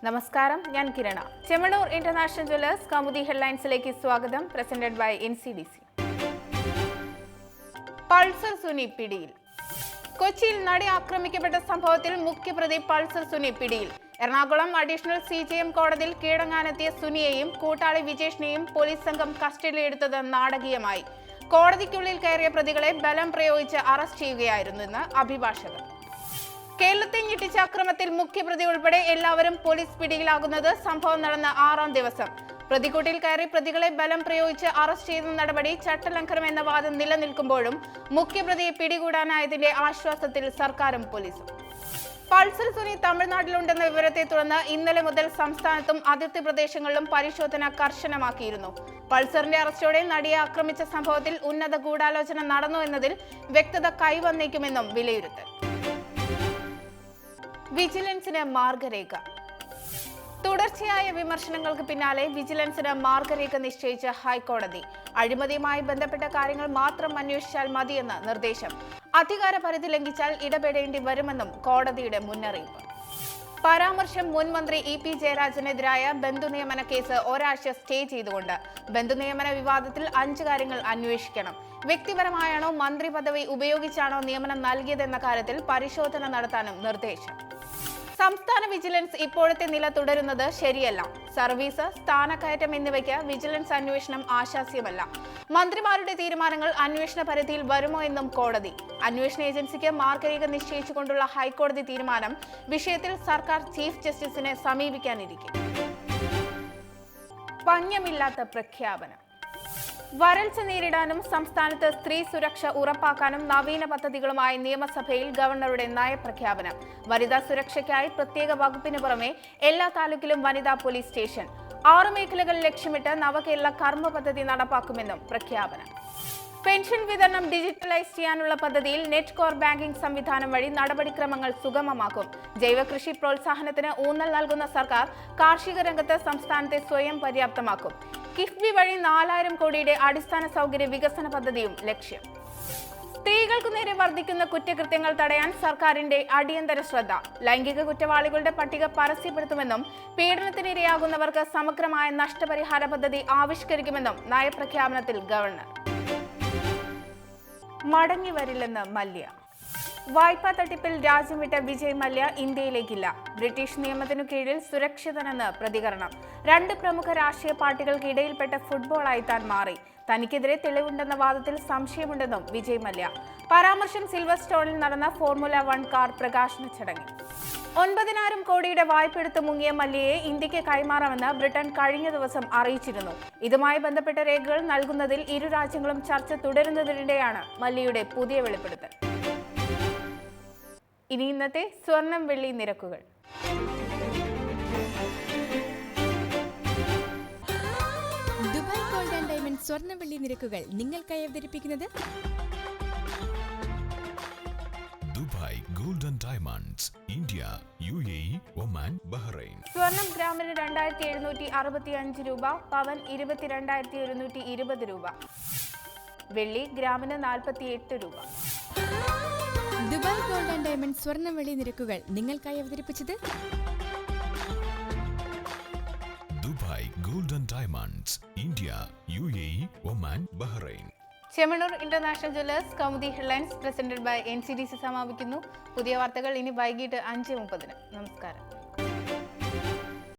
നമസ്കാരം, ഞാൻ കിരണ. ചെമ്മണൂർ ഇന്റർനാഷണൽ ജ്വല്ലേഴ്സ് കൗമുദി ഹെഡ്ലൈൻസിലേക്ക് സ്വാഗതം. Presented by NCDC. Pulsar Suni പിടിയിൽ. കൊച്ചിയിൽ നടി ആക്രമിക്കപ്പെട്ട സംഭവത്തിൽ മുഖ്യപ്രതി പൾസർ സുനി പിടിയിൽ. എറണാകുളം അഡീഷണൽ CJM കോടതിയിൽ കീഴടങ്ങാനെത്തിയ സുനിയെയും കൂട്ടാളി വിജേഷിനെയും പോലീസ് സംഘം കസ്റ്റഡിയിലെടുത്തത് നാടകീയമായി. കോടതിക്കുള്ളിൽ കയറിയ പ്രതികളെ ബലം പ്രയോഗിച്ച് അറസ്റ്റ് ചെയ്യുകയായിരുന്നുവെന്ന് അഭിഭാഷകർ. കേരളത്തെ ഞെട്ടിച്ച അക്രമത്തിൽ മുഖ്യപ്രതി ഉൾപ്പെടെ എല്ലാവരും പോലീസ് പിടിയിലാകുന്നത് സംഭവം നടന്ന 6ാം ദിവസം. പ്രതിക്കൂട്ടിൽ കയറി പ്രതികളെ ബലം പ്രയോഗിച്ച് അറസ്റ്റ് ചെയ്യുന്ന നടപടി ചട്ടലംഘനം എന്ന വാദം നിലനിൽക്കുമ്പോഴും മുഖ്യപ്രതിയെ പിടികൂടാനായതിന്റെ ആശ്വാസത്തിൽ സർക്കാരും പോലീസും. പൾസർ സുനി തമിഴ്നാട്ടിലുണ്ടെന്ന വിവരത്തെ തുടർന്ന് ഇന്നലെ മുതൽ സംസ്ഥാനത്തും അതിർത്തി പ്രദേശങ്ങളിലും പരിശോധന കർശനമാക്കിയിരുന്നു. പൾസറിന്റെ അറസ്റ്റോടെ നടിയെ ആക്രമിച്ച സംഭവത്തിൽ ഉന്നത ഗൂഢാലോചന നടന്നു എന്നതിൽ വ്യക്തത കൈവന്നേക്കുമെന്നും വിലയിരുത്തൽ. വിജിലൻസിന് മാർഗരേഖ. തുടർച്ചയായ വിമർശനങ്ങൾക്ക് പിന്നാലെ വിജിലൻസിന് മാർഗരേഖ നിശ്ചയിച്ച ഹൈക്കോടതി. അഴിമതിയുമായി ബന്ധപ്പെട്ട കാര്യങ്ങൾ മാത്രം അന്വേഷിച്ചാൽ മതിയെന്ന് നിർദ്ദേശം. അധികാര പരിധി ലംഘിച്ചാൽ ഇടപെടേണ്ടി വരുമെന്നും കോടതിയുടെ മുന്നറിയിപ്പ്. പരാമർശം മുൻ മന്ത്രി EP ജയരാജനെതിരായ ബന്ധുനിയമന കേസ് ഒരാഴ്ച സ്റ്റേ ചെയ്തുകൊണ്ട്. ബന്ധുനിയമന വിവാദത്തിൽ 5 കാര്യങ്ങൾ അന്വേഷിക്കണം. വ്യക്തിപരമായാണോ മന്ത്രി പദവി ഉപയോഗിച്ചാണോ നിയമനം നൽകിയതെന്ന കാര്യത്തിൽ പരിശോധന നടത്താനും നിർദ്ദേശം. സംസ്ഥാന വിജിലൻസ് ഇപ്പോഴത്തെ നില തുടരുന്നത് ശരിയല്ല. സർവീസ്, സ്ഥാനക്കയറ്റം എന്നിവയ്ക്ക് വിജിലൻസ് അന്വേഷണം ആശാസ്യമല്ല. മന്ത്രിമാരുടെ തീരുമാനങ്ങൾ അന്വേഷണ പരിധിയിൽ വരുമോ എന്നും കോടതി. അന്വേഷണ ഏജൻസിക്ക് മാർഗരേഖ നിശ്ചയിച്ചുകൊണ്ടുള്ള ഹൈക്കോടതി തീരുമാനം വിഷയത്തിൽ സർക്കാർ ചീഫ് ജസ്റ്റിസിനെ സമീപിക്കാനിരിക്കെ. പഞ്ഞമില്ലാത്ത പ്രഖ്യാപനം. വരൾച്ച നേരിടാനും സംസ്ഥാനത്ത് സ്ത്രീ സുരക്ഷ ഉറപ്പാക്കാനും നവീന പദ്ധതികളുമായി നിയമസഭയിൽ ഗവർണറുടെ നയപ്രഖ്യാപനം. വനിതാ സുരക്ഷയ്ക്കായി പ്രത്യേക വകുപ്പിന് പുറമെ എല്ലാ താലൂക്കിലും വനിതാ പോലീസ് സ്റ്റേഷൻ. 6 മേഖലകൾ ലക്ഷ്യമിട്ട് നവകേരള കർമ്മ പദ്ധതി നടപ്പാക്കുമെന്നും പ്രഖ്യാപനം. പെൻഷൻ വിതരണം ഡിജിറ്റലൈസ് ചെയ്യാനുള്ള പദ്ധതിയിൽ നെറ്റ് കോർ ബാങ്കിംഗ് സംവിധാനം വഴി നടപടിക്രമങ്ങൾ സുഗമമാക്കും. ജൈവകൃഷി പ്രോത്സാഹനത്തിന് ഊന്നൽ നൽകുന്ന സർക്കാർ കാർഷിക രംഗത്ത് സംസ്ഥാനത്തെ സ്വയം പര്യാപ്തമാക്കും. കിഫ്ബി വഴി 4000 കോടിയുടെ അടിസ്ഥാന സൗകര്യ വികസന പദ്ധതിയും ലക്ഷ്യം. സ്ത്രീകൾക്കു നേരെ വർദ്ധിക്കുന്ന കുറ്റകൃത്യങ്ങൾ തടയാൻ സർക്കാരിന്റെ അടിയന്തര ശ്രദ്ധ. ലൈംഗിക കുറ്റവാളികളുടെ പട്ടിക പരസ്യപ്പെടുത്തുമെന്നും പീഡനത്തിനിരയാകുന്നവർക്ക് സമഗ്രമായ നഷ്ടപരിഹാര പദ്ധതി ആവിഷ്കരിക്കുമെന്നും നയപ്രഖ്യാപനത്തിൽ ഗവർണർ. മടങ്ങി വരില്ലെന്ന് മല്യ. വായ്പാ തട്ടിപ്പിൽ രാജ്യം വിട്ട വിജയ് മല്യ ഇന്ത്യയിലേക്കില്ല. ബ്രിട്ടീഷ് നിയമത്തിനു കീഴിൽ സുരക്ഷിതനെന്ന് പ്രതികരണം. 2 പ്രമുഖ രാഷ്ട്രീയ പാർട്ടികൾക്കിടയിൽപ്പെട്ട ഫുട്ബോളായി താൻ മാറി. തനിക്കെതിരെ തെളിവുണ്ടെന്ന വാദത്തിൽ സംശയമുണ്ടെന്നും വിജയ് മല്യ. പരാമർശം സിൽവർ സ്റ്റോണിൽ നടന്ന ഫോർമുല 1 കാർ പ്രകാശന ചടങ്ങിൽ. 9,000 കോടിയുടെ വായ്പ എടുത്ത് മുങ്ങിയ മല്യയെ ഇന്ത്യക്ക് കൈമാറാമെന്ന് ബ്രിട്ടൻ കഴിഞ്ഞ ദിവസം അറിയിച്ചിരുന്നു. ഇതുമായി ബന്ധപ്പെട്ട രേഖകൾ നൽകുന്നതിൽ ഇരു രാജ്യങ്ങളും ചർച്ച തുടരുന്നതിനിടെയാണ് മല്യയുടെ പുതിയ വെളിപ്പെടുത്തൽ. ഇനി ഇന്നത്തെ സ്വർണം വെള്ളി നിരക്കുകൾ. ദുബായ് ഗോൾഡ് ആൻഡ് ഡയമണ്ട് സ്വർണം വെള്ളി നിരക്കുകൾ നിങ്ങൾക്കായി അവതരിപ്പിക്കുന്നത് Dubai gold and diamonds, India, UAE, Oman, Bahrain. സ്വർണം ഗ്രാമിന് 2765 രൂപ, പവൻ 22,120 രൂപ, വെള്ളി ഗ്രാമിന് 48 രൂപ. ദുബായ് ഗോൾഡ് ആൻഡ് ഡയമണ്ട് സ്വർണം വെള്ളി നിരക്കുകൾ നിങ്ങൾക്കായി അവതരിപ്പിച്ചത് Dubai gold and diamonds, India, UAE, Oman, Bahrain. Chemmanur international jewellers Kaumudi headlines presented by NCDC സമാപിക്കുന്നു. പുതിയ വാർത്തകൾ ഇനി വൈകിട്ട് 5:30. നമസ്കാരം.